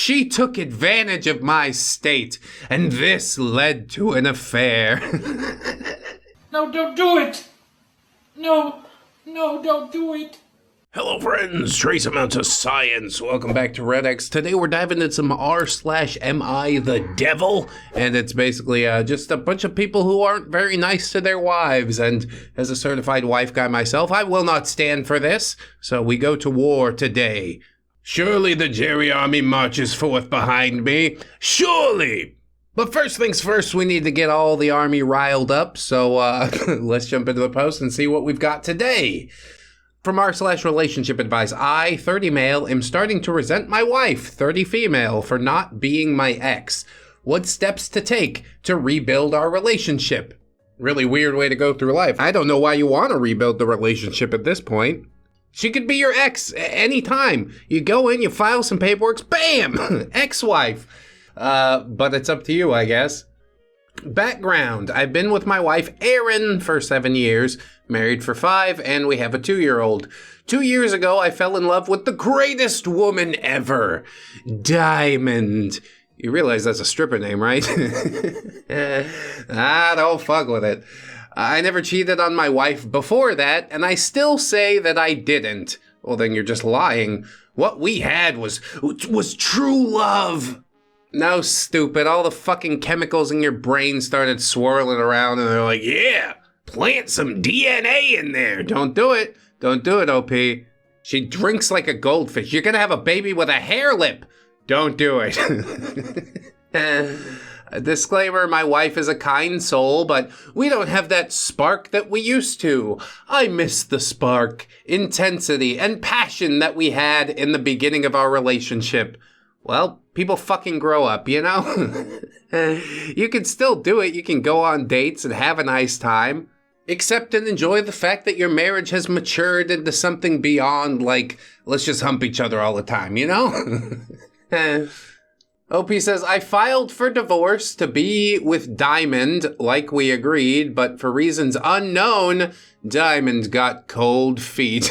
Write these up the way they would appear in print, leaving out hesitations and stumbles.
She took advantage of my state, and this led to an affair. No, don't do it! No, don't do it! Hello friends, trace amounts of science. Welcome back to ReddX. Today we're diving into some r/AmITheDevil, and it's basically just a bunch of people who aren't very nice to their wives, and as a certified wife guy myself, I will not stand for this, so we go to war today. Surely the Jerry army marches forth behind me. Surely! But first things first, we need to get all the army riled up, so let's jump into the post and see what we've got today. From r/relationship advice, I, 30 male, am starting to resent my wife, 30 female, for not being my ex. What steps to take to rebuild our relationship? Really weird way to go through life. I don't know why you want to rebuild the relationship at this point. She could be your ex anytime. You go in, you file some paperwork, bam! Ex-wife. But it's up to you, I guess. Background. I've been with my wife, Erin, for 7 years, married for 5, and we have a 2-year-old. 2 years ago, I fell in love with the greatest woman ever, Diamond. You realize that's a stripper name, right? Don't fuck with it. I never cheated on my wife before that, and I still say that I didn't. Well, then you're just lying. What we had was true love. No, stupid. All the fucking chemicals in your brain started swirling around, and they're like, yeah, plant some DNA in there. Don't do it. Don't do it, OP. She drinks like a goldfish. You're gonna have a baby with a hair lip. Don't do it. A disclaimer, my wife is a kind soul, but we don't have that spark that we used to. I miss the spark, intensity, and passion that we had in the beginning of our relationship. Well, people fucking grow up, you know? You can still do it. You can go on dates and have a nice time. Accept and enjoy the fact that your marriage has matured into something beyond, like, let's just hump each other all the time, you know? OP says, I filed for divorce to be with Diamond, like we agreed, but for reasons unknown, Diamond got cold feet.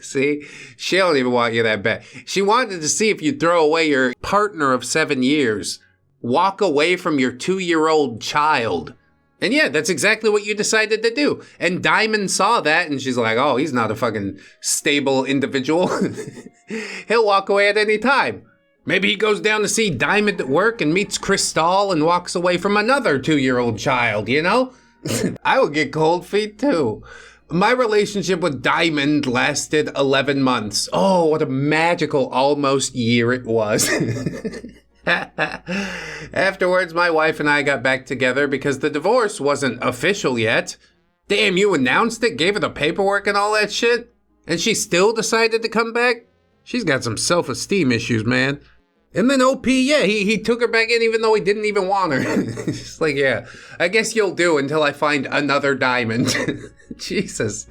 See? She don't even want you that bad. She wanted to see if you'd throw away your partner of 7 years. Walk away from your 2-year-old child. And yeah, that's exactly what you decided to do. And Diamond saw that, and she's like, oh, he's not a fucking stable individual. He'll walk away at any time. Maybe he goes down to see Diamond at work and meets Crystal and walks away from another 2-year-old child, you know? I would get cold feet too. My relationship with Diamond lasted 11 months. Oh, what a magical almost year it was. Afterwards, my wife and I got back together because the divorce wasn't official yet. Damn, you announced it, gave her the paperwork and all that shit? And she still decided to come back? She's got some self-esteem issues, man. And then OP, yeah, he took her back in even though he didn't even want her. It's like, yeah, I guess you'll do until I find another Diamond. Jesus.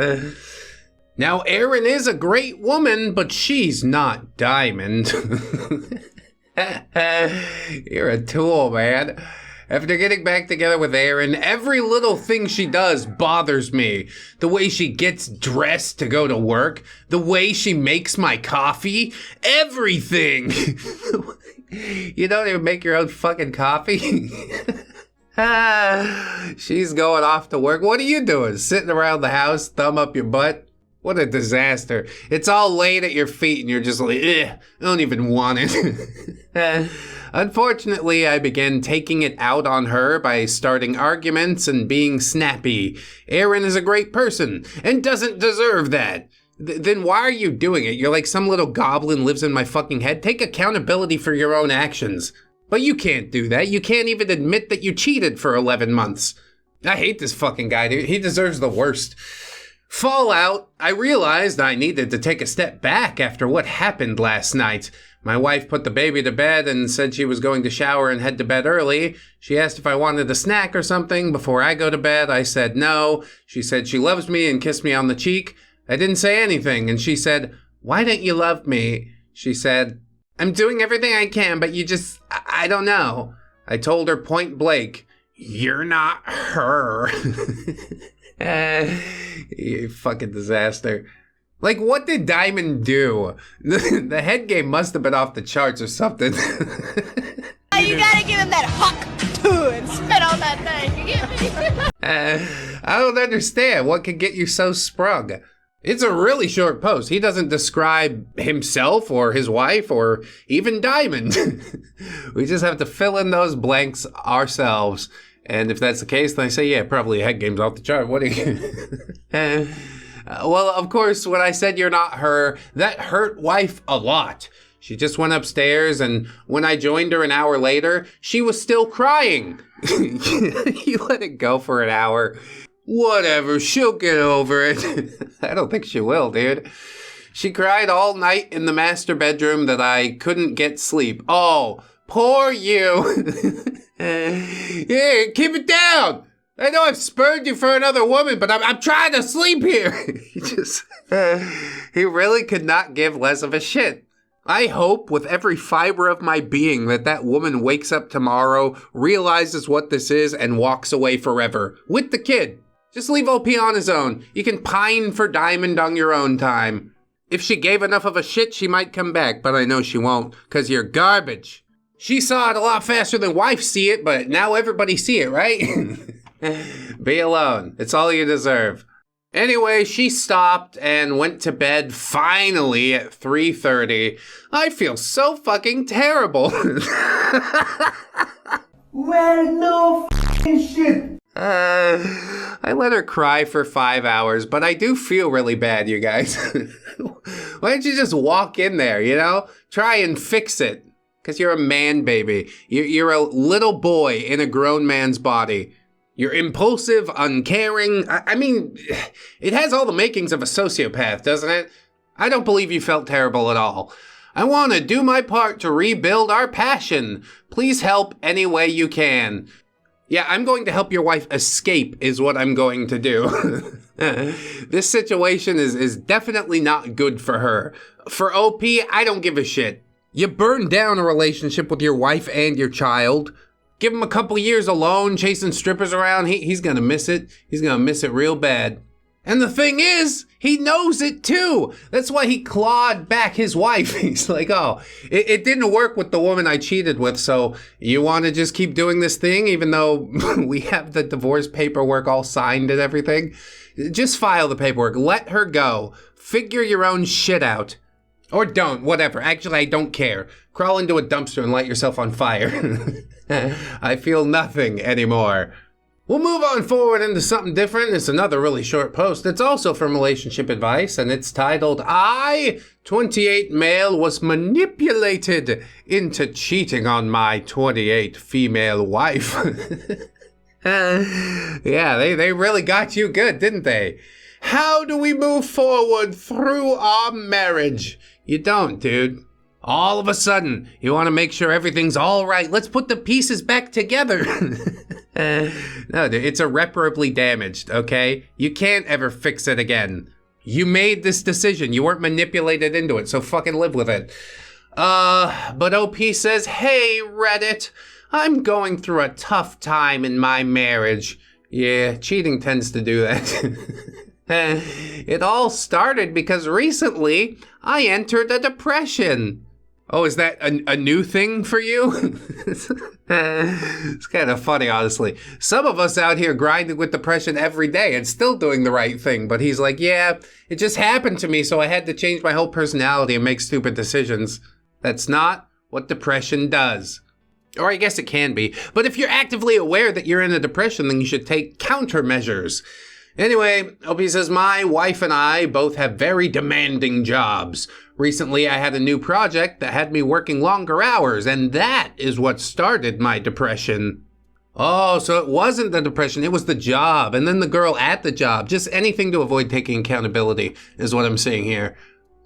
Now, Erin is a great woman, but she's not Diamond. You're a tool, man. After getting back together with Erin, every little thing she does bothers me. The way she gets dressed to go to work, the way she makes my coffee, everything. You don't even make your own fucking coffee? She's going off to work. What are you doing? Sitting around the house, thumb up your butt? What a disaster. It's all laid at your feet and you're just like, I don't even want it. Unfortunately, I began taking it out on her by starting arguments and being snappy. Erin is a great person and doesn't deserve that. Then why are you doing it? You're like some little goblin lives in my fucking head. Take accountability for your own actions. But you can't do that. You can't even admit that you cheated for 11 months. I hate this fucking guy, dude. He deserves the worst. Fallout, I realized I needed to take a step back after what happened last night. My wife put the baby to bed and said she was going to shower and head to bed early. She asked if I wanted a snack or something before I go to bed. I said no. She said she loves me and kissed me on the cheek. I didn't say anything, and she said, why don't you love me? She said, I'm doing everything I can, but I don't know. I told her point blank, you're not her. You fucking disaster. Like, what did Diamond do? The head game must have been off the charts or something. You gotta give him that huck and spit on that thing. You get me? I don't understand. What could get you so sprung? It's a really short post. He doesn't describe himself or his wife or even Diamond. We just have to fill in those blanks ourselves. And if that's the case, then I say, yeah, probably head game's off the chart. What are you? Well, of course, when I said you're not her, that hurt wife a lot. She just went upstairs, and when I joined her an hour later, she was still crying. You let it go for an hour. Whatever, she'll get over it. I don't think she will, dude. She cried all night in the master bedroom that I couldn't get sleep. Oh, poor you. Yeah, keep it down. I know I've spurned you for another woman, but I'm trying to sleep here. He really could not give less of a shit. I hope with every fiber of my being that woman wakes up tomorrow, realizes what this is, and walks away forever. With the kid. Just leave OP on his own. You can pine for Diamond on your own time. If she gave enough of a shit, she might come back, but I know she won't, 'cause you're garbage. She saw it a lot faster than wife see it, but now everybody see it, right? Be alone. It's all you deserve. Anyway, she stopped and went to bed finally at 3:30. I feel so fucking terrible. Well, no f***ing shit. I let her cry for 5 hours, but I do feel really bad, you guys. Why don't you just walk in there, you know? Try and fix it. 'Cause you're a man, baby. You're a little boy in a grown man's body. You're impulsive, uncaring. I mean, it has all the makings of a sociopath, doesn't it? I don't believe you felt terrible at all. I want to do my part to rebuild our passion. Please help any way you can. Yeah, I'm going to help your wife escape is what I'm going to do. This situation is definitely not good for her. For OP, I don't give a shit. You burned down a relationship with your wife and your child. Give him a couple years alone, chasing strippers around. He's gonna miss it. He's gonna miss it real bad. And the thing is, he knows it too. That's why he clawed back his wife. He's like, oh, it didn't work with the woman I cheated with, so you want to just keep doing this thing even though we have the divorce paperwork all signed and everything? Just file the paperwork. Let her go. Figure your own shit out. Or don't, whatever. Actually, I don't care. Crawl into a dumpster and light yourself on fire. I feel nothing anymore. We'll move on forward into something different. It's another really short post. It's also from Relationship Advice, and it's titled, I, 28 male, was manipulated into cheating on my 28 female wife. Yeah, they really got you good, didn't they? How do we move forward through our marriage? You don't, dude. All of a sudden, you want to make sure everything's all right. Let's put the pieces back together. No, dude, it's irreparably damaged, okay? You can't ever fix it again. You made this decision. You weren't manipulated into it, so fucking live with it. But OP says, hey, Reddit, I'm going through a tough time in my marriage. Yeah, cheating tends to do that. It all started because recently I entered a depression. Oh, is that a new thing for you? It's kind of funny, honestly. Some of us out here grinding with depression every day and still doing the right thing. But he's like, yeah, it just happened to me, so I had to change my whole personality and make stupid decisions. That's not what depression does. Or I guess it can be. But if you're actively aware that you're in a depression, then you should take countermeasures. Anyway, Opie says, my wife and I both have very demanding jobs. Recently, I had a new project that had me working longer hours, and that is what started my depression. Oh, so it wasn't the depression, it was the job, and then the girl at the job. Just anything to avoid taking accountability is what I'm saying here.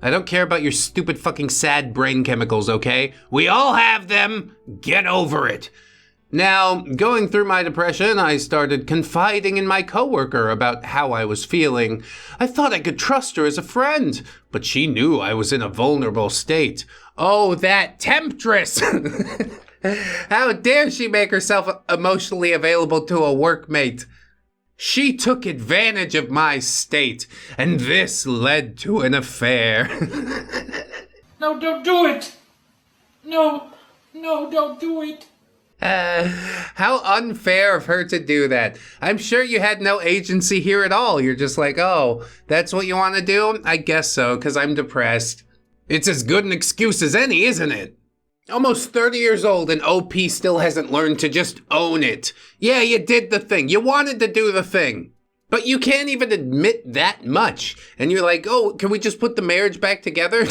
I don't care about your stupid fucking sad brain chemicals, okay? We all have them. Get over it. Now, going through my depression, I started confiding in my coworker about how I was feeling. I thought I could trust her as a friend, but she knew I was in a vulnerable state. Oh, that temptress! How dare she make herself emotionally available to a workmate? She took advantage of my state, and this led to an affair. No, don't do it! No, don't do it! How unfair of her to do that. I'm sure you had no agency here at all. You're just like, oh, that's what you want to do? I guess so, because I'm depressed. It's as good an excuse as any, isn't it? Almost 30 years old and OP still hasn't learned to just own it. Yeah, you did the thing. You wanted to do the thing. But you can't even admit that much. And you're like, oh, can we just put the marriage back together?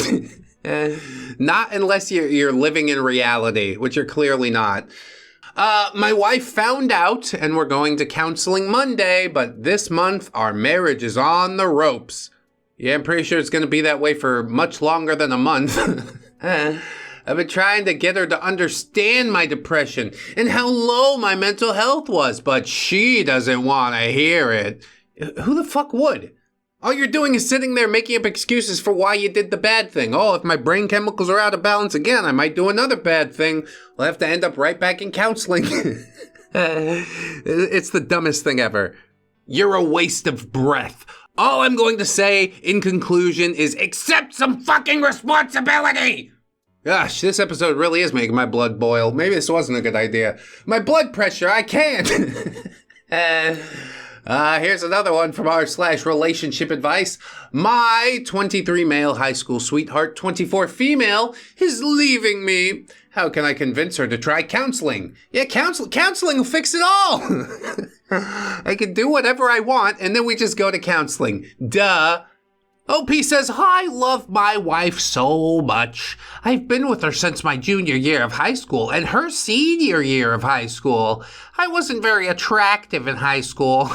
Not unless you're living in reality, which you're clearly not. My wife found out and we're going to counseling Monday, but this month our marriage is on the ropes. Yeah, I'm pretty sure it's going to be that way for much longer than a month. I've been trying to get her to understand my depression and how low my mental health was, but she doesn't want to hear it. Who the fuck would? All you're doing is sitting there making up excuses for why you did the bad thing. Oh, if my brain chemicals are out of balance again, I might do another bad thing. I'll have to end up right back in counseling. It's the dumbest thing ever. You're a waste of breath. All I'm going to say in conclusion is accept some fucking responsibility. Gosh, this episode really is making my blood boil. Maybe this wasn't a good idea. My blood pressure, I can't. Here's another one from r/relationship advice. My 23 male high school sweetheart, 24 female, is leaving me. How can I convince her to try counseling? Yeah, counseling will fix it all. I can do whatever I want, and then we just go to counseling. Duh. OP says, I love my wife so much. I've been with her since my junior year of high school and her senior year of high school. I wasn't very attractive in high school,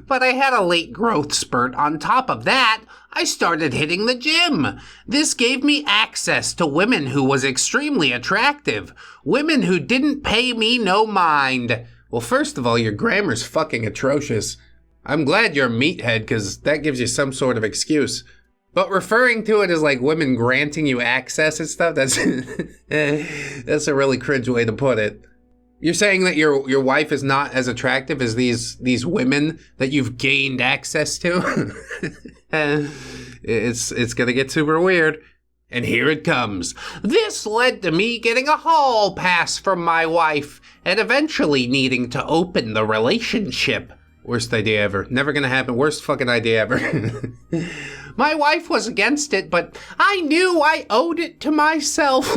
but I had a late growth spurt. On top of that, I started hitting the gym. This gave me access to women who was extremely attractive, women who didn't pay me no mind. Well, first of all, your grammar's fucking atrocious. I'm glad you're a meathead, because that gives you some sort of excuse. But referring to it as like women granting you access and stuff, that's that's a really cringe way to put it. You're saying that your wife is not as attractive as these women that you've gained access to? It's gonna get super weird. And here it comes. This led to me getting a hall pass from my wife and eventually needing to open the relationship. Worst idea ever. Never gonna happen. Worst fucking idea ever. My wife was against it, but I knew I owed it to myself.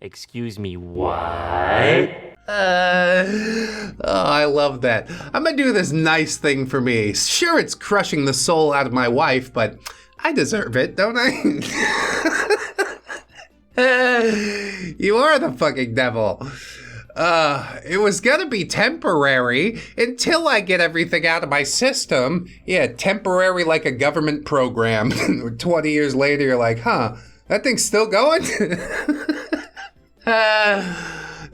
Excuse me, what? Oh, I love that. I'm gonna do this nice thing for me. Sure, it's crushing the soul out of my wife, but I deserve it, don't I? You are the fucking devil. It was gonna be temporary until I get everything out of my system. Yeah, temporary like a government program. 20 years later, you're like, huh, that thing's still going?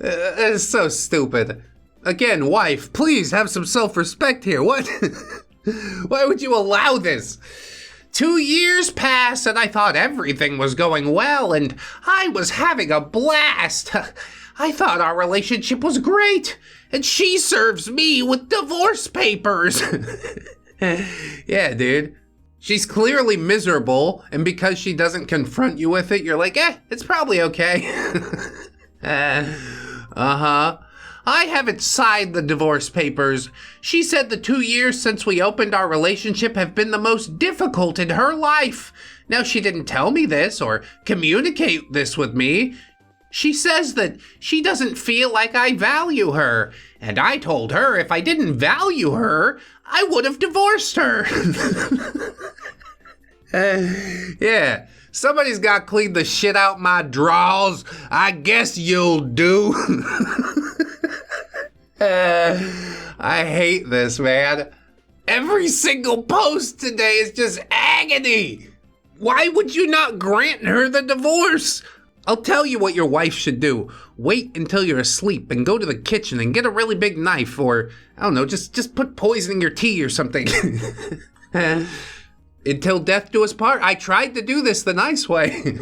It's so stupid. Again, wife, please have some self-respect here. What? Why would you allow this? 2 years passed and I thought everything was going well and I was having a blast. I thought our relationship was great, and she serves me with divorce papers. Yeah, dude. She's clearly miserable, and because she doesn't confront you with it, you're like, it's probably okay. Uh-huh. I haven't signed the divorce papers. She said the 2 years since we opened our relationship have been the most difficult in her life. Now, she didn't tell me this or communicate this with me. She says that she doesn't feel like I value her, and I told her if I didn't value her, I would have divorced her. Yeah, somebody's got to clean the shit out my drawers. I guess you'll do. I hate this, man. Every single post today is just agony. Why would you not grant her the divorce? I'll tell you what your wife should do. Wait until you're asleep and go to the kitchen and get a really big knife or, I don't know, just put poison in your tea or something. Until death do us part. I tried to do this the nice way.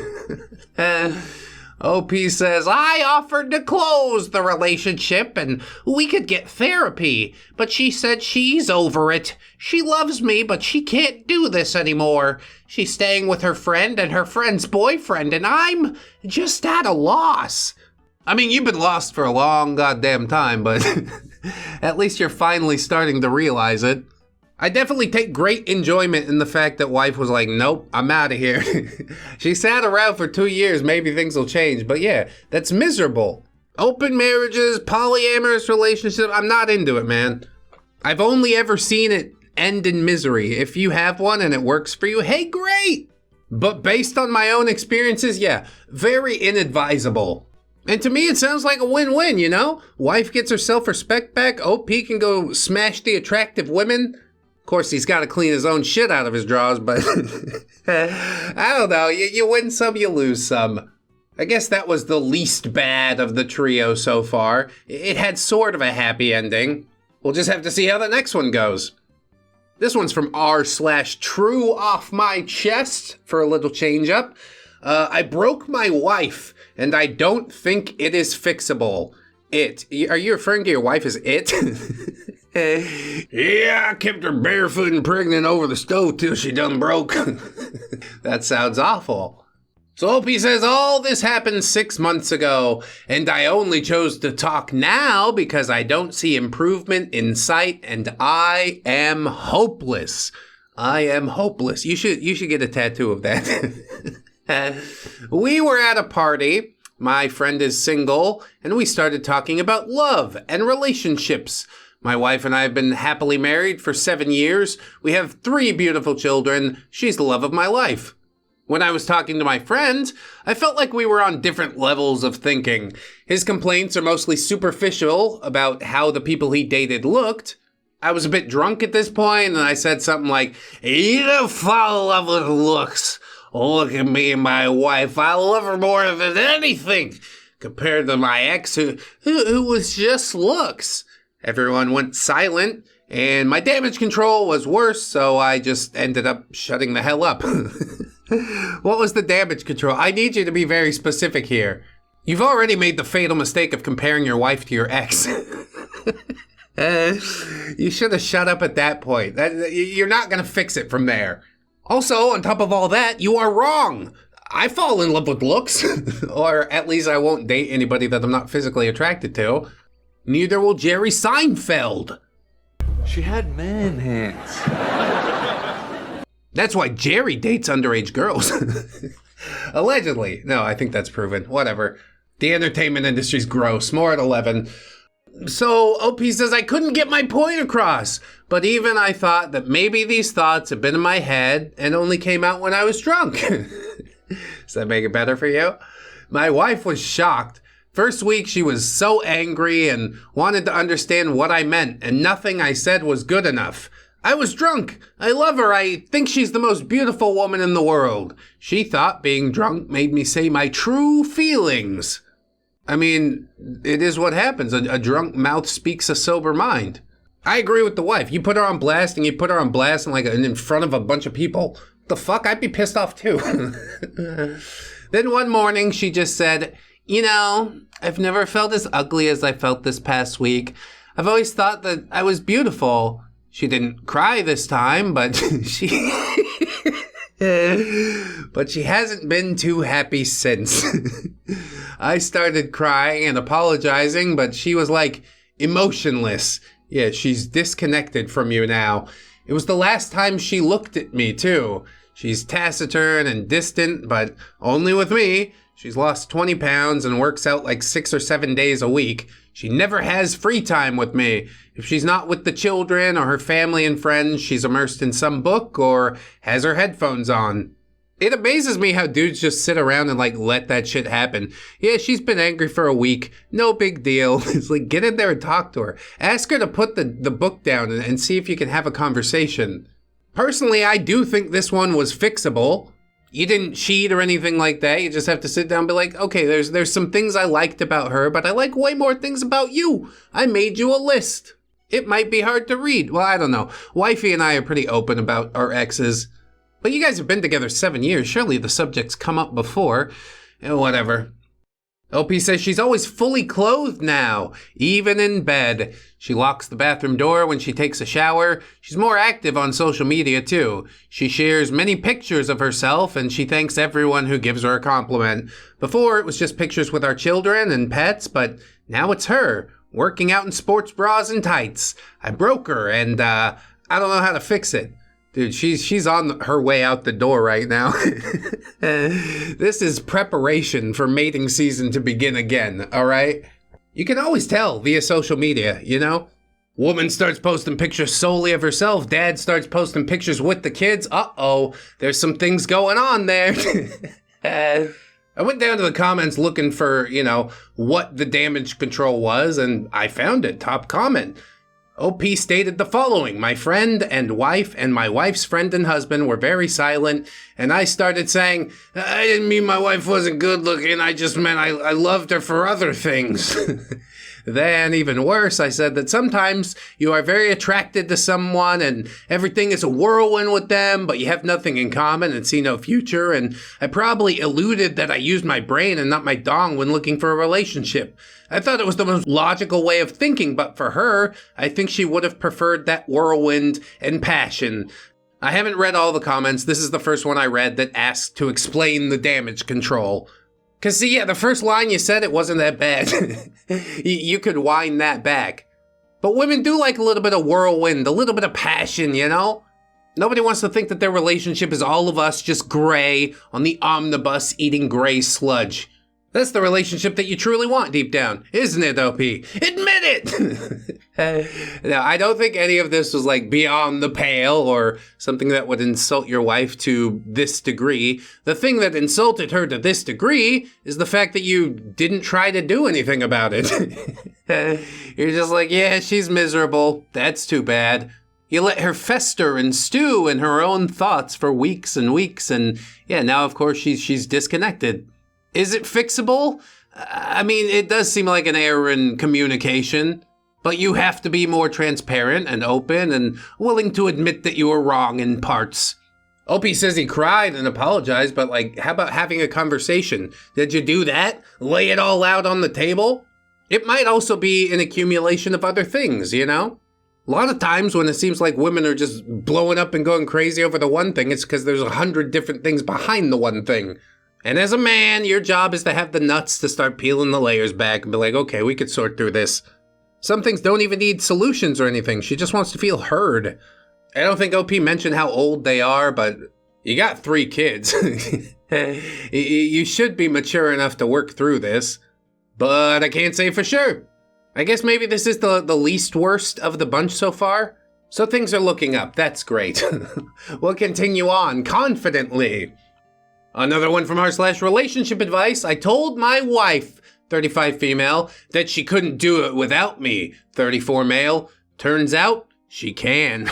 OP says, I offered to close the relationship and we could get therapy, but she said she's over it. She loves me, but she can't do this anymore. She's staying with her friend and her friend's boyfriend, and I'm just at a loss. I mean, you've been lost for a long goddamn time, but at least you're finally starting to realize it. I definitely take great enjoyment in the fact that wife was like, nope, I'm out of here. She sat around for 2 years, maybe things will change. But yeah, that's miserable. Open marriages, polyamorous relationships, I'm not into it, man. I've only ever seen it end in misery. If you have one and it works for you, hey, great. But based on my own experiences, yeah, very inadvisable. And to me, it sounds like a win-win, you know? Wife gets her self-respect back, OP can go smash the attractive women. Of course, he's got to clean his own shit out of his drawers, but I don't know. You win some, you lose some. I guess that was the least bad of the trio so far. It had sort of a happy ending. We'll just have to see how the next one goes. This one's from r/true off my chest for a little change up. I broke my wife, and I don't think it is fixable. Are you referring to your wife as it? Yeah, I kept her barefoot and pregnant over the stove till she done broke. That sounds awful. So OP says, all this happened 6 months ago, and I only chose to talk now because I don't see improvement in sight, and I am hopeless. I am hopeless. You should get a tattoo of that. We were at a party. My friend is single, and we started talking about love and relationships. My wife and I have been happily married for 7 years. We have 3 beautiful children. She's the love of my life. When I was talking to my friend, I felt like we were on different levels of thinking. His complaints are mostly superficial about how the people he dated looked. I was a bit drunk at this point, and I said something like, you don't fall in love with looks. Look at me and my wife. I love her more than anything compared to my ex who was just looks. Everyone went silent, and my damage control was worse, so I just ended up shutting the hell up. What was the damage control? I need you to be very specific here. You've already made the fatal mistake of comparing your wife to your ex. You should have shut up at that point. You're not going to fix it from there. Also, on top of all that, you are wrong. I fall in love with looks, or at least I won't date anybody that I'm not physically attracted to. Neither will Jerry Seinfeld. She had man hands. That's why Jerry dates underage girls. Allegedly. No, I think that's proven. Whatever. The entertainment industry's gross. More at 11. So OP says I couldn't get my point across, but even I thought that maybe these thoughts had been in my head and only came out when I was drunk. Does that make it better for you? My wife was shocked. First week, she was so angry and wanted to understand what I meant, and nothing I said was good enough. I was drunk. I love her. I think she's the most beautiful woman in the world. She thought being drunk made me say my true feelings. I mean, it is what happens. A drunk mouth speaks a sober mind. I agree with the wife. You put her on blast, and you put her on blast in front of a bunch of people. The fuck? I'd be pissed off too. Then one morning, she just said, you know, I've never felt as ugly as I felt this past week. I've always thought that I was beautiful. She didn't cry this time, but she hasn't been too happy since. I started crying and apologizing, but she was like emotionless. Yeah, she's disconnected from you now. It was the last time she looked at me, too. She's taciturn and distant, but only with me. She's lost 20 pounds and works out like 6 or 7 days a week. She never has free time with me. If she's not with the children or her family and friends, she's immersed in some book or has her headphones on. It amazes me how dudes just sit around and let that shit happen. Yeah, she's been angry for a week. No big deal. It's like, get in there and talk to her. Ask her to put the book down and see if you can have a conversation. Personally, I do think this one was fixable. You didn't cheat or anything like that. You just have to sit down and be like, okay, there's some things I liked about her, but I like way more things about you. I made you a list. It might be hard to read. Well, I don't know. Wifey and I are pretty open about our exes. But you guys have been together 7 years. Surely the subject's come up before. Whatever. OP says she's always fully clothed now, even in bed. She locks the bathroom door when she takes a shower. She's more active on social media too. She shares many pictures of herself and she thanks everyone who gives her a compliment. Before it was just pictures with our children and pets, but now it's her, working out in sports bras and tights. I broke her and I don't know how to fix it. Dude, she's on her way out the door right now. This is preparation for mating season to begin again, all right? You can always tell via social media, you know? Woman starts posting pictures solely of herself. Dad starts posting pictures with the kids. Uh-oh, there's some things going on there. I went down to the comments looking for, you know, what the damage control was, and I found it. Top comment. OP stated the following: my friend and wife and my wife's friend and husband were very silent, and I started saying, I didn't mean my wife wasn't good looking, I just meant I loved her for other things. Then, even worse, I said that sometimes you are very attracted to someone and everything is a whirlwind with them, but you have nothing in common and see no future, and I probably alluded that I used my brain and not my dong when looking for a relationship. I thought it was the most logical way of thinking, but for her, I think she would have preferred that whirlwind and passion. I haven't read all the comments. This is the first one I read that asked to explain the damage control. Cause see, yeah, the first line you said, it wasn't that bad. You could wind that back. But women do like a little bit of whirlwind, a little bit of passion, you know? Nobody wants to think that their relationship is all of us just gray on the omnibus eating gray sludge. That's the relationship that you truly want deep down, isn't it, OP? Admit it! Now, I don't think any of this was like beyond the pale or something that would insult your wife to this degree. The thing that insulted her to this degree is the fact that you didn't try to do anything about it. You're just like, yeah, she's miserable. That's too bad. You let her fester and stew in her own thoughts for weeks and weeks, and yeah, now of course she's disconnected. Is it fixable? I mean, it does seem like an error in communication, but you have to be more transparent and open and willing to admit that you were wrong in parts. OP says he cried and apologized, but like, how about having a conversation? Did you do that? Lay it all out on the table? It might also be an accumulation of other things, you know? A lot of times when it seems like women are just blowing up and going crazy over the one thing, it's because there's 100 different things behind the one thing. And as a man, your job is to have the nuts to start peeling the layers back and be like, okay, we could sort through this. Some things don't even need solutions or anything. She just wants to feel heard. I don't think OP mentioned how old they are, but you got 3 kids. You should be mature enough to work through this, but I can't say for sure. I guess maybe this is the least worst of the bunch so far. So things are looking up. That's great. We'll continue on confidently. Another one from r/relationship advice. I told my wife, 35 female, that she couldn't do it without me, 34 male. Turns out she can.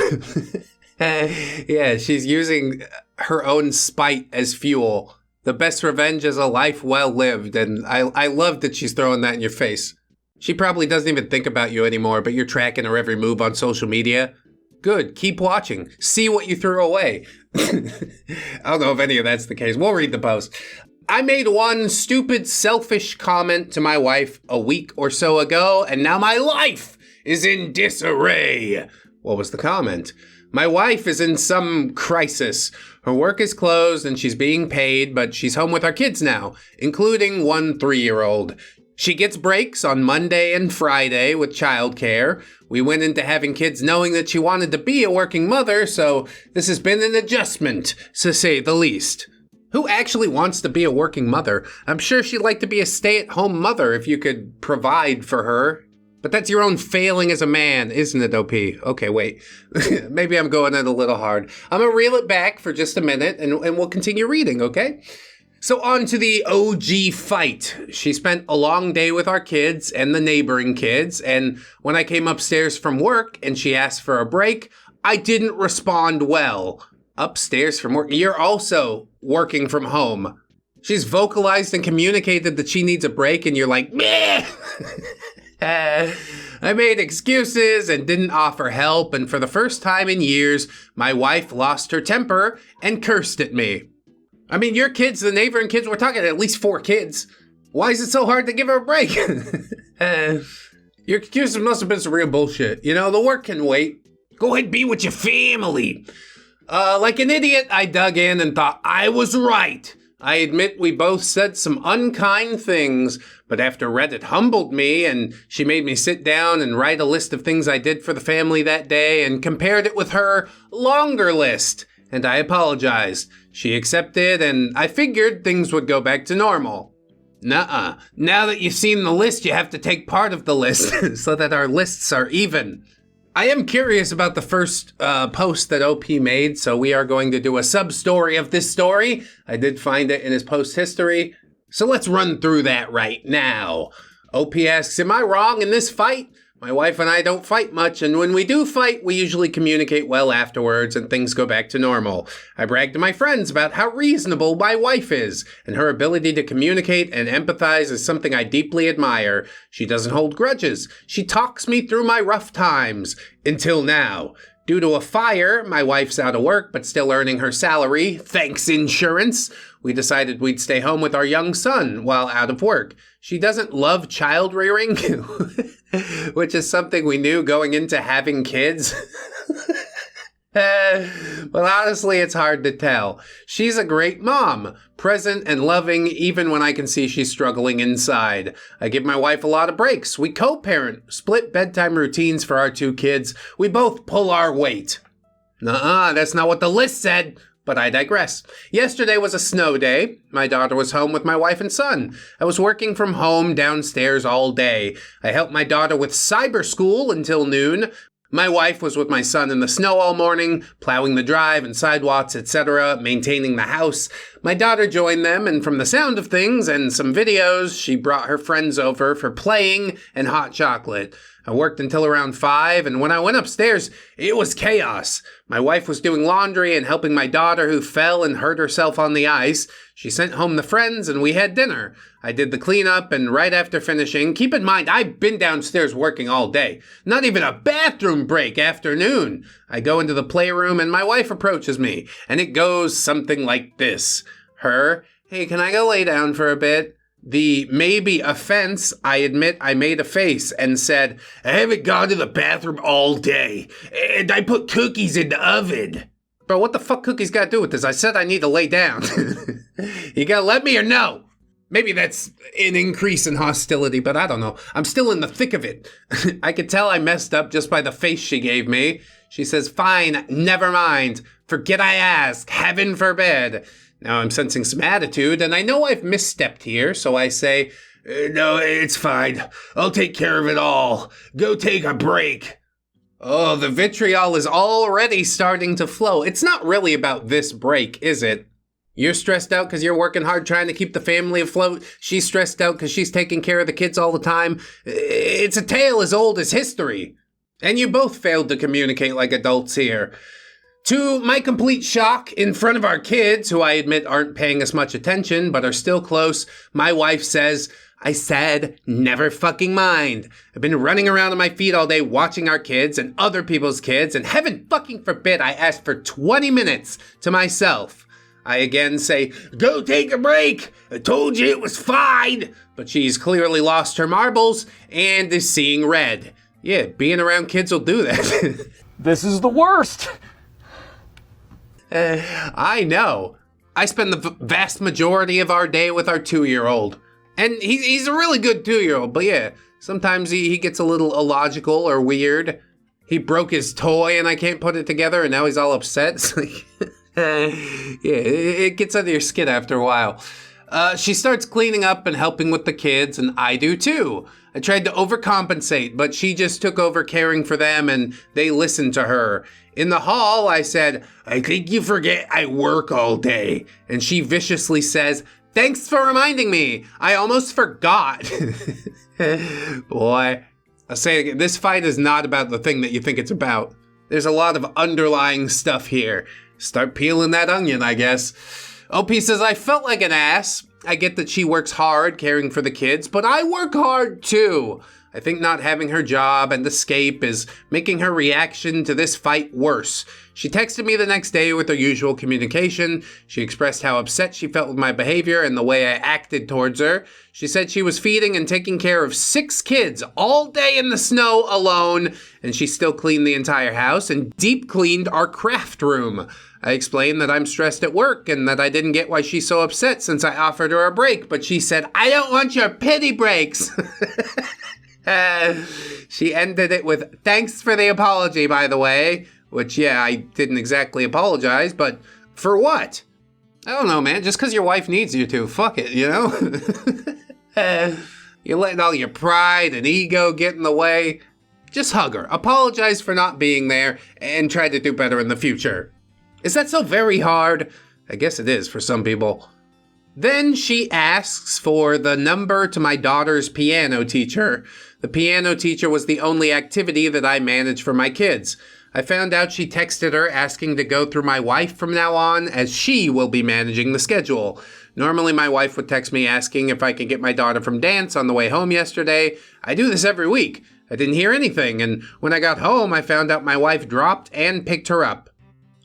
Yeah, she's using her own spite as fuel. The best revenge is a life well lived, and I love that she's throwing that in your face. She probably doesn't even think about you anymore, but you're tracking her every move on social media. Good, keep watching. See what you threw away. I don't know if any of that's the case. We'll read the post. I made one stupid, selfish comment to my wife a week or so ago, and now my life is in disarray. What was the comment? My wife is in some crisis. Her work is closed and she's being paid, but she's home with our kids now, including one 3-year-old. She gets breaks on Monday and Friday with childcare. We went into having kids knowing that she wanted to be a working mother, so this has been an adjustment, to say the least. Who actually wants to be a working mother? I'm sure she'd like to be a stay-at-home mother if you could provide for her. But that's your own failing as a man, isn't it, OP? Okay, wait. Maybe I'm going in a little hard. I'm gonna reel it back for just a minute, and we'll continue reading, okay? So on to the OG fight. She spent a long day with our kids and the neighboring kids, and when I came upstairs from work and she asked for a break, I didn't respond well. Upstairs from work? You're also working from home. She's vocalized and communicated that she needs a break, and you're like, meh! I made excuses and didn't offer help, and for the first time in years, my wife lost her temper and cursed at me. I mean, your kids, the neighboring kids, we're talking at least 4 kids. Why is it so hard to give her a break? Your excuses must have been some real bullshit. You know, the work can wait. Go ahead, be with your family. Like an idiot, I dug in and thought I was right. I admit we both said some unkind things, but after Reddit humbled me and she made me sit down and write a list of things I did for the family that day and compared it with her longer list, and I apologized. She accepted, and I figured things would go back to normal. Nuh-uh. Now that you've seen the list, you have to take part of the list so that our lists are even. I am curious about the first post that OP made, so we are going to do a sub-story of this story. I did find it in his post history, so let's run through that right now. OP asks, am I wrong in this fight? My wife and I don't fight much, and when we do fight, we usually communicate well afterwards and things go back to normal. I brag to my friends about how reasonable my wife is, and her ability to communicate and empathize is something I deeply admire. She doesn't hold grudges. She talks me through my rough times. Until now. Due to a fire, my wife's out of work but still earning her salary, thanks insurance. We decided we'd stay home with our young son while out of work. She doesn't love child rearing, which is something we knew going into having kids. But honestly, it's hard to tell. She's a great mom, present and loving even when I can see she's struggling inside. I give my wife a lot of breaks. We co-parent, split bedtime routines for our 2 kids. We both pull our weight. Nuh-uh, that's not what the list said. But I digress. Yesterday was a snow day. My daughter was home with my wife and son. I was working from home downstairs all day. I helped my daughter with cyber school until noon. My wife was with my son in the snow all morning, plowing the drive and sidewalks, etc., maintaining the house. My daughter joined them, and from the sound of things and some videos, she brought her friends over for playing and hot chocolate. I worked until around 5, and when I went upstairs, it was chaos. My wife was doing laundry and helping my daughter who fell and hurt herself on the ice. She sent home the friends, and we had dinner. I did the cleanup, and right after finishing, keep in mind, I've been downstairs working all day. Not even a bathroom break afternoon. I go into the playroom, and my wife approaches me, and it goes something like this. Her, hey, can I go lay down for a bit? The maybe offense, I admit I made a face and said, I haven't gone to the bathroom all day, and I put cookies in the oven. Bro, what the fuck cookies got to do with this? I said I need to lay down. You gotta let me or no? Maybe that's an increase in hostility, but I don't know. I'm still in the thick of it. I could tell I messed up just by the face she gave me. She says, fine, never mind. Forget I asked. Heaven forbid. Now I'm sensing some attitude, and I know I've misstepped here, so I say, no, it's fine. I'll take care of it all. Go take a break. Oh, the vitriol is already starting to flow. It's not really about this break, is it? You're stressed out because you're working hard trying to keep the family afloat. She's stressed out because she's taking care of the kids all the time. It's a tale as old as history. And you both failed to communicate like adults here. To my complete shock, in front of our kids, who I admit aren't paying us much attention, but are still close, my wife says, I said, never fucking mind. I've been running around on my feet all day watching our kids and other people's kids, and heaven fucking forbid I asked for 20 minutes to myself. I again say, go take a break. I told you it was fine. But she's clearly lost her marbles and is seeing red. Yeah, being around kids will do that. This is the worst. I know. I spend the vast majority of our day with our 2-year-old. And he's a really good 2-year-old, but yeah, sometimes he gets a little illogical or weird. He broke his toy and I can't put it together and now he's all upset. It's like, yeah, it gets under your skin after a while. She starts cleaning up and helping with the kids, and I do too. I tried to overcompensate, but she just took over caring for them and they listened to her. In the hall, I said, I think you forget I work all day. And she viciously says, thanks for reminding me. I almost forgot. Boy, I say it again, this fight is not about the thing that you think it's about. There's a lot of underlying stuff here. Start peeling that onion, I guess. OP says, I felt like an ass. I get that she works hard caring for the kids, but I work hard too. I think not having her job and escape is making her reaction to this fight worse. She texted me the next day with her usual communication. She expressed how upset she felt with my behavior and the way I acted towards her. She said she was feeding and taking care of 6 kids all day in the snow alone, and she still cleaned the entire house and deep cleaned our craft room. I explained that I'm stressed at work and that I didn't get why she's so upset since I offered her a break, but she said, "I don't want your pity breaks." She ended it with, "Thanks for the apology, by the way." Which, yeah, I didn't exactly apologize, but for what? I don't know, man. Just because your wife needs you to. Fuck it, you know? You're letting all your pride and ego get in the way. Just hug her. Apologize for not being there and try to do better in the future. Is that so very hard? I guess it is for some people. Then she asks for the number to my daughter's piano teacher. The piano teacher was the only activity that I managed for my kids. I found out she texted her asking to go through my wife from now on, as she will be managing the schedule. Normally my wife would text me asking if I could get my daughter from dance on the way home yesterday. I do this every week. I didn't hear anything, and when I got home I found out my wife dropped and picked her up.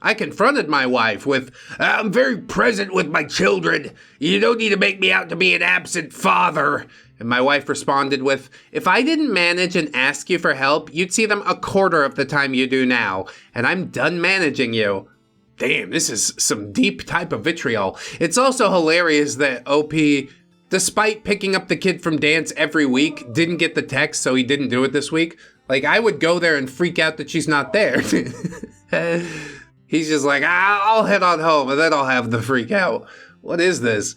I confronted my wife with, "I'm very present with my children. You don't need to make me out to be an absent father." And my wife responded with, "If I didn't manage and ask you for help, you'd see them a quarter of the time you do now, and I'm done managing you." Damn, this is some deep type of vitriol. It's also hilarious that OP, despite picking up the kid from dance every week, didn't get the text, so he didn't do it this week. Like, I would go there and freak out that she's not there. He's just like, "I'll head on home, and then I'll have the freak out." What is this?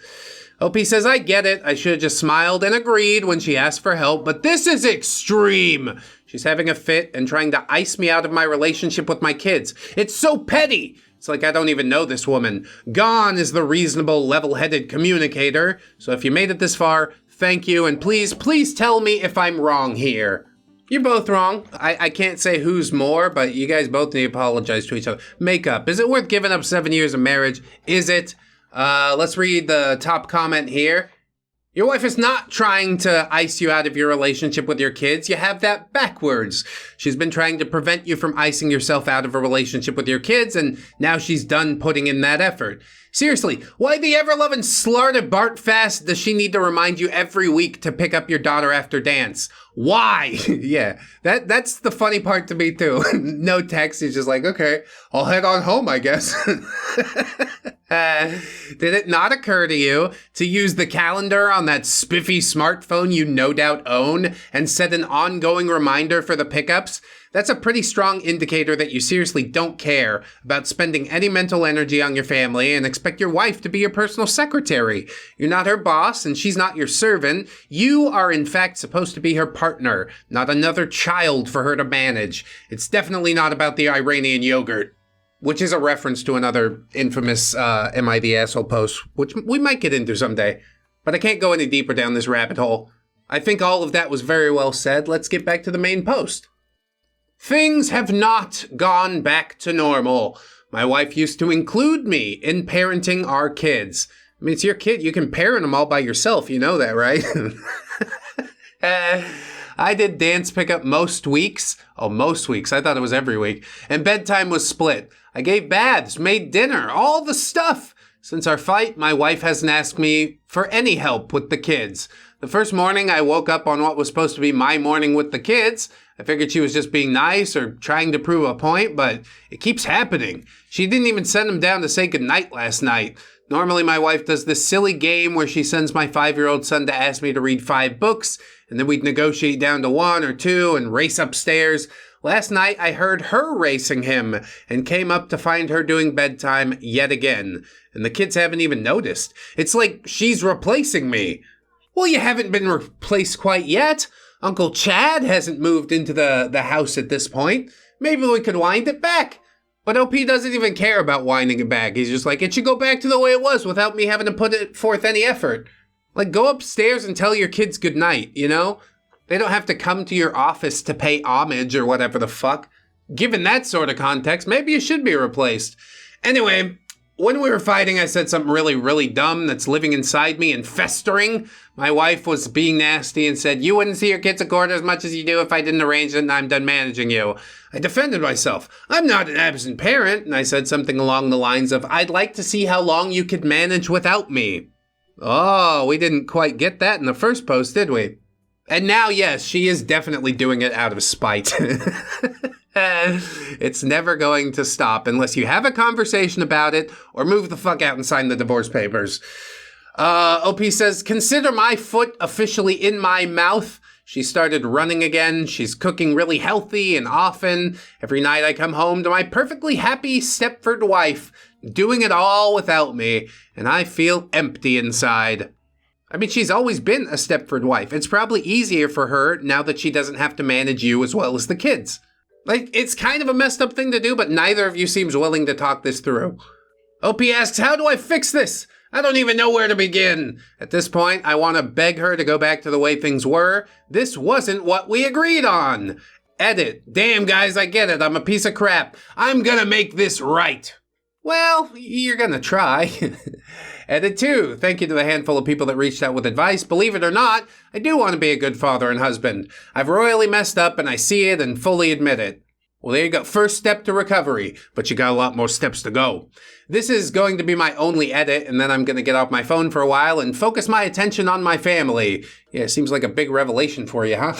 OP says, "I get it. I should have just smiled and agreed when she asked for help, but this is extreme. She's having a fit and trying to ice me out of my relationship with my kids. It's so petty. It's like I don't even know this woman. Gone is the reasonable, level-headed communicator. So if you made it this far, thank you, and please tell me if I'm wrong here." You're both wrong. I can't say who's more, but you guys both need to apologize to each other. Make up. Is it worth giving up 7 years of marriage? Is it? Let's read the top comment here. Your wife is not trying to ice you out of your relationship with your kids. You have that backwards. She's been trying to prevent you from icing yourself out of a relationship with your kids, and now she's done putting in that effort. Seriously, why the ever-loving slart at Bartfast does she need to remind you every week to pick up your daughter after dance? Why? Yeah, that's the funny part to me too. No text, he's just like, "Okay, I'll head on home, I guess." Did it not occur to you to use the calendar on that spiffy smartphone you no doubt own and set an ongoing reminder for the pickups? That's a pretty strong indicator that you seriously don't care about spending any mental energy on your family and expect your wife to be your personal secretary. You're not her boss and she's not your servant. You are in fact supposed to be her partner, not another child for her to manage. It's definitely not about the Iranian yogurt. Which is a reference to another infamous Am I the Asshole post, which we might get into someday. But I can't go any deeper down this rabbit hole. I think all of that was very well said. Let's get back to the main post. Things have not gone back to normal. My wife used to include me in parenting our kids. I mean, it's your kid. You can parent them all by yourself. You know that, right? I did dance pickup most weeks. Oh, most weeks. I thought it was every week. And bedtime was split. I gave baths, made dinner, all the stuff. Since our fight, my wife hasn't asked me for any help with the kids. The first morning I woke up on what was supposed to be my morning with the kids. I figured she was just being nice or trying to prove a point, but it keeps happening. She didn't even send them down to say goodnight last night. Normally my wife does this silly game where she sends my 5-year-old son to ask me to read 5 books, and then we'd negotiate down to 1 or 2 and race upstairs. Last night, I heard her racing him and came up to find her doing bedtime yet again. And the kids haven't even noticed. It's like she's replacing me. Well, you haven't been replaced quite yet. Uncle Chad hasn't moved into the house at this point. Maybe we could wind it back. But OP doesn't even care about winding it back. He's just like, it should go back to the way it was without me having to put forth any effort. Like, go upstairs and tell your kids goodnight, you know? They don't have to come to your office to pay homage or whatever the fuck. Given that sort of context, maybe you should be replaced. Anyway, When we were fighting, I said something really, really dumb that's living inside me and festering. My wife was being nasty and said, "You wouldn't see your kids a quarter as much as you do if I didn't arrange it and I'm done managing you." I defended myself. "I'm not an absent parent." And I said something along the lines of, "I'd like to see how long you could manage without me." Oh, we didn't quite get that in the first post, did we? And now, yes, she is definitely doing it out of spite. It's never going to stop unless you have a conversation about it or move the fuck out and sign the divorce papers. OP says, "Consider my foot officially in my mouth." She started running again. She's cooking really healthy and often. Every night I come home to my perfectly happy Stepford wife doing it all without me, and I feel empty inside. I mean, she's always been a Stepford wife. It's probably easier for her now that she doesn't have to manage you as well as the kids. Like, it's kind of a messed up thing to do, but neither of you seems willing to talk this through. OP asks, "How do I fix this? I don't even know where to begin." At this point, I want to beg her to go back to the way things were. This wasn't what we agreed on. Edit. "Damn, guys, I get it. I'm a piece of crap. I'm gonna make this right." Well, you're gonna try. Edit 2. Thank you to the handful of people that reached out with advice. Believe it or not, I do want to be a good father and husband. I've royally messed up and I see it and fully admit it. Well, there you go. First step to recovery, but you got a lot more steps to go. This is going to be my only edit, and then I'm going to get off my phone for a while and focus my attention on my family. Yeah, seems like a big revelation for you, huh?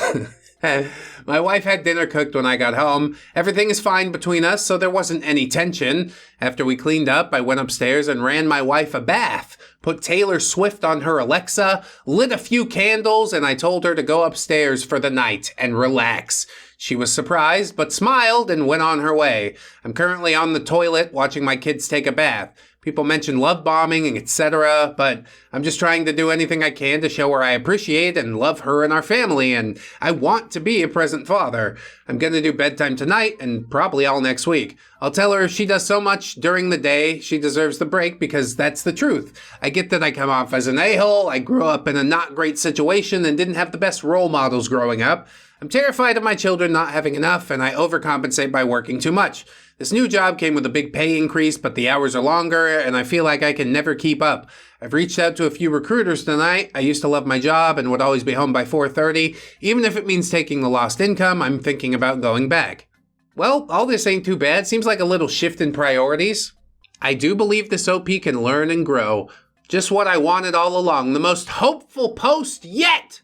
My wife had dinner cooked when I got home. Everything is fine between us, so there wasn't any tension. After we cleaned up, I went upstairs and ran my wife a bath, put Taylor Swift on her Alexa, lit a few candles, and I told her to go upstairs for the night and relax. She was surprised, but smiled and went on her way. I'm currently on the toilet watching my kids take a bath. People mention love bombing, etc., but I'm just trying to do anything I can to show her I appreciate and love her and our family, and I want to be a present father. I'm going to do bedtime tonight and probably all next week. I'll tell her if she does so much during the day, she deserves the break because that's the truth. I get that I come off as an a-hole. I grew up in a not great situation and didn't have the best role models growing up. I'm terrified of my children not having enough, and I overcompensate by working too much. This new job came with a big pay increase, but the hours are longer, and I feel like I can never keep up. I've reached out to a few recruiters tonight. I used to love my job and would always be home by 4:30. Even if it means taking the lost income, I'm thinking about going back. Well, all this ain't too bad. Seems like a little shift in priorities. I do believe this OP can learn and grow. Just what I wanted all along. The most hopeful post yet!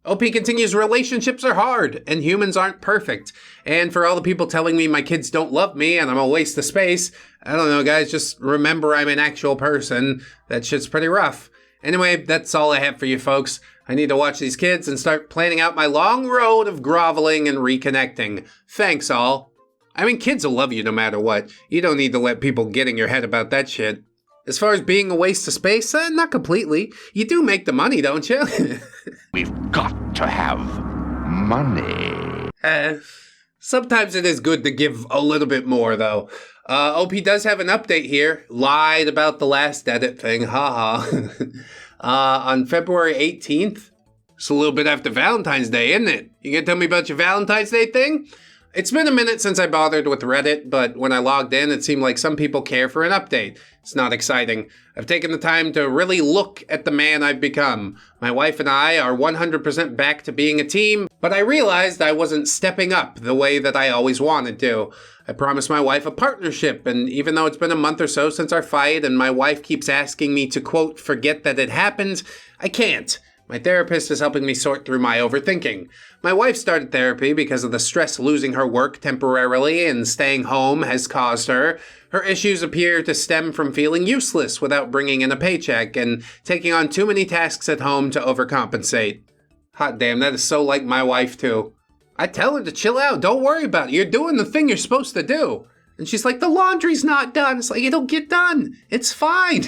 OP continues, relationships are hard, and humans aren't perfect. And for all the people telling me my kids don't love me and I'm a waste of space, I don't know, guys, just remember I'm an actual person. That shit's pretty rough. Anyway, that's all I have for you folks. I need to watch these kids and start planning out my long road of groveling and reconnecting. Thanks, all. I mean, kids will love you no matter what. You don't need to let people get in your head about that shit. As far as being a waste of space, not completely. You do make the money, don't you? We've got to have money. Sometimes it is good to give a little bit more, though. OP does have an update here. Lied about the last edit thing, haha. On February 18th, it's a little bit after Valentine's Day, isn't it? You gonna tell me about your Valentine's Day thing? It's been a minute since I bothered with Reddit, but when I logged in, it seemed like some people care for an update. It's not exciting. I've taken the time to really look at the man I've become. My wife and I are 100% back to being a team, but I realized I wasn't stepping up the way that I always wanted to. I promised my wife a partnership, and even though it's been a month or so since our fight and my wife keeps asking me to, quote, forget that it happened, I can't. My therapist is helping me sort through my overthinking. My wife started therapy because of the stress losing her work temporarily and staying home has caused her. Her issues appear to stem from feeling useless without bringing in a paycheck and taking on too many tasks at home to overcompensate. Hot damn, that is so like my wife too. I tell her to chill out, don't worry about it, you're doing the thing you're supposed to do. And she's like, the laundry's not done. It's like, it'll get done. It's fine.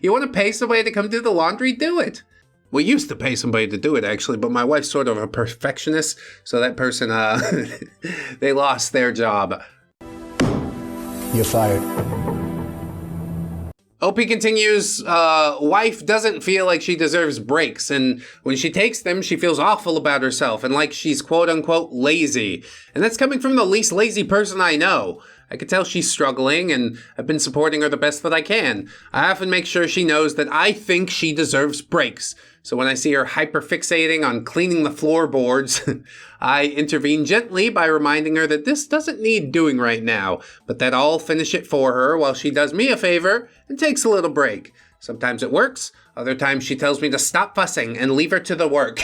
You want to pay somebody to come do the laundry? Do it. We used to pay somebody to do it, actually, but my wife's sort of a perfectionist, so that person, they lost their job. You're fired. OP continues, wife doesn't feel like she deserves breaks, and when she takes them, she feels awful about herself and like she's quote-unquote lazy. And that's coming from the least lazy person I know. I can tell she's struggling, and I've been supporting her the best that I can. I often make sure she knows that I think she deserves breaks. So when I see her hyperfixating on cleaning the floorboards, I intervene gently by reminding her that this doesn't need doing right now, but that I'll finish it for her while she does me a favor and takes a little break. Sometimes it works, other times she tells me to stop fussing and leave her to the work.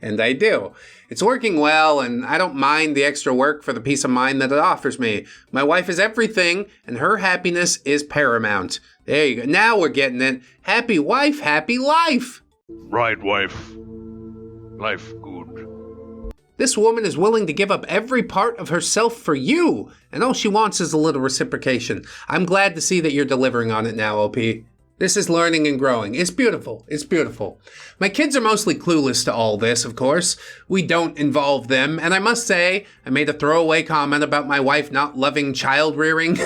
And I do. It's working well, and I don't mind the extra work for the peace of mind that it offers me. My wife is everything, and her happiness is paramount. There you go. Now we're getting it. Happy wife, happy life. Right, wife. Life good. This woman is willing to give up every part of herself for you, and all she wants is a little reciprocation. I'm glad to see that you're delivering on it now, OP. This is learning and growing. It's beautiful. It's beautiful. My kids are mostly clueless to all this, of course. We don't involve them, and I must say, I made a throwaway comment about my wife not loving child rearing.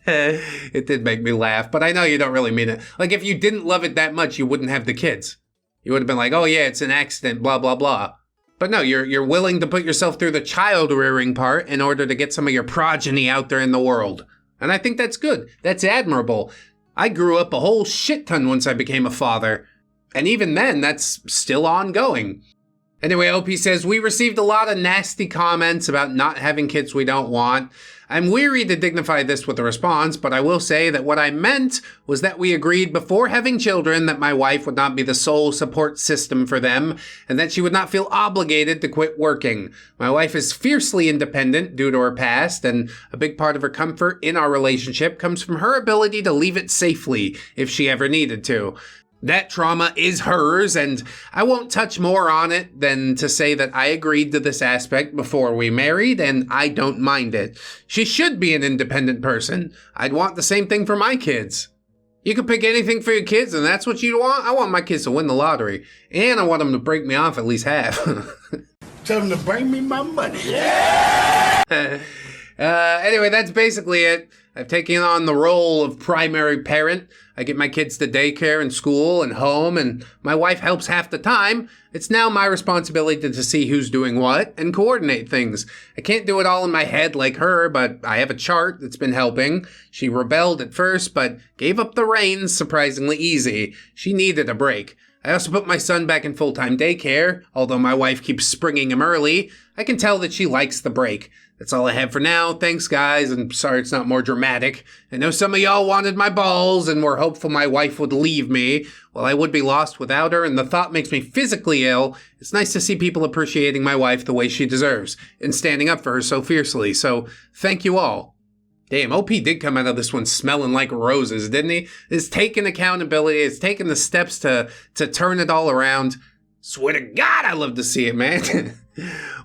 It did make me laugh, but I know you don't really mean it. Like, if you didn't love it that much, you wouldn't have the kids. You would have been like, oh yeah, it's an accident, blah, blah, blah. But no, you're willing to put yourself through the child rearing part in order to get some of your progeny out there in the world. And I think that's good. That's admirable. I grew up a whole shit ton once I became a father. And even then, that's still ongoing. Anyway, OP says, we received a lot of nasty comments about not having kids we don't want. I'm weary to dignify this with a response, but I will say that what I meant was that we agreed before having children that my wife would not be the sole support system for them, and that she would not feel obligated to quit working. My wife is fiercely independent due to her past, and a big part of her comfort in our relationship comes from her ability to leave it safely if she ever needed to. That trauma is hers, and I won't touch more on it than to say that I agreed to this aspect before we married, and I don't mind it. She should be an independent person. I'd want the same thing for my kids. You can pick anything for your kids, and that's what you want? I want my kids to win the lottery, and I want them to break me off at least half. Tell them to bring me my money. Anyway, that's basically it. I've taken on the role of primary parent. I get my kids to daycare and school and home, and my wife helps half the time. It's now my responsibility to see who's doing what and coordinate things. I can't do it all in my head like her, but I have a chart that's been helping. She rebelled at first, but gave up the reins surprisingly easy. She needed a break. I also put my son back in full-time daycare, although my wife keeps springing him early. I can tell that she likes the break. That's all I have for now. Thanks, guys, and sorry it's not more dramatic. I know some of y'all wanted my balls and were hopeful my wife would leave me. Well, I would be lost without her, and the thought makes me physically ill. It's nice to see people appreciating my wife the way she deserves and standing up for her so fiercely, so thank you all. Damn, OP did come out of this one smelling like roses, didn't he? It's taking accountability. It's taking the steps to turn it all around. Swear to God, I love to see it, man.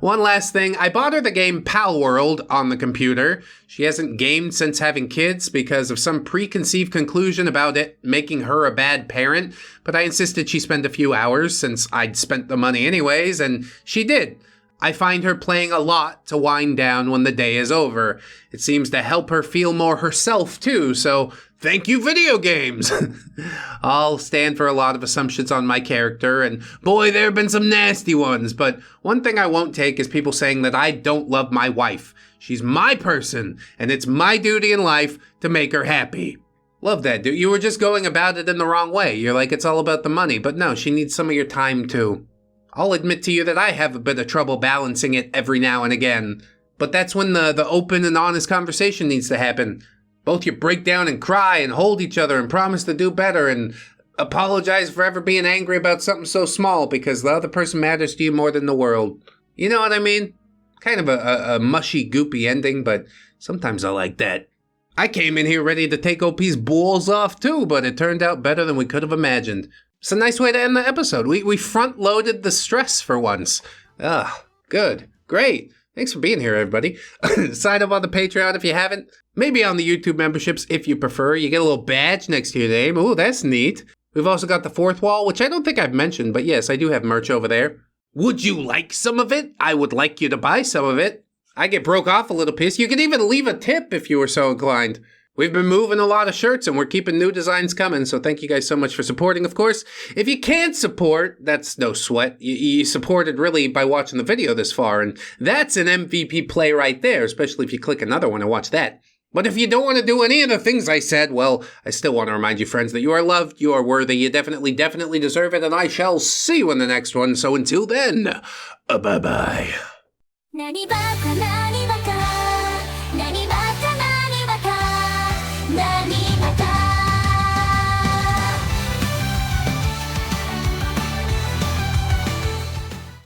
One last thing, I bought her the game Pal World on the computer. She hasn't gamed since having kids because of some preconceived conclusion about it making her a bad parent, but I insisted she spend a few hours since I'd spent the money anyways, and she did. I find her playing a lot to wind down when the day is over. It seems to help her feel more herself too, so thank you, video games! I'll stand for a lot of assumptions on my character, and boy, there have been some nasty ones, but one thing I won't take is people saying that I don't love my wife. She's my person, and it's my duty in life to make her happy. Love that, dude. You were just going about it in the wrong way. You're like, it's all about the money, but no, she needs some of your time too. I'll admit to you that I have a bit of trouble balancing it every now and again. But that's when the open and honest conversation needs to happen. Both you break down and cry and hold each other and promise to do better and apologize for ever being angry about something so small because the other person matters to you more than the world. You know what I mean? Kind of a mushy, goopy ending, but sometimes I like that. I came in here ready to take OP's balls off too, but it turned out better than we could have imagined. It's a nice way to end the episode. We front-loaded the stress for once. Good. Great. Thanks for being here, everybody. Sign up on the Patreon if you haven't. Maybe on the YouTube memberships if you prefer. You get a little badge next to your name. Ooh, that's neat. We've also got the fourth wall, which I don't think I've mentioned, but yes, I do have merch over there. Would you like some of it? I would like you to buy some of it. I get broke off a little piece. You can even leave a tip if you were so inclined. We've been moving a lot of shirts and we're keeping new designs coming, so thank you guys so much for supporting, of course. If you can't support, that's no sweat. You supported really by watching the video this far, and that's an MVP play right there, especially if you click another one and watch that. But if you don't want to do any of the things I said, well, I still want to remind you, friends, that you are loved, you are worthy, you definitely deserve it, and I shall see you in the next one. So until then, bye-bye.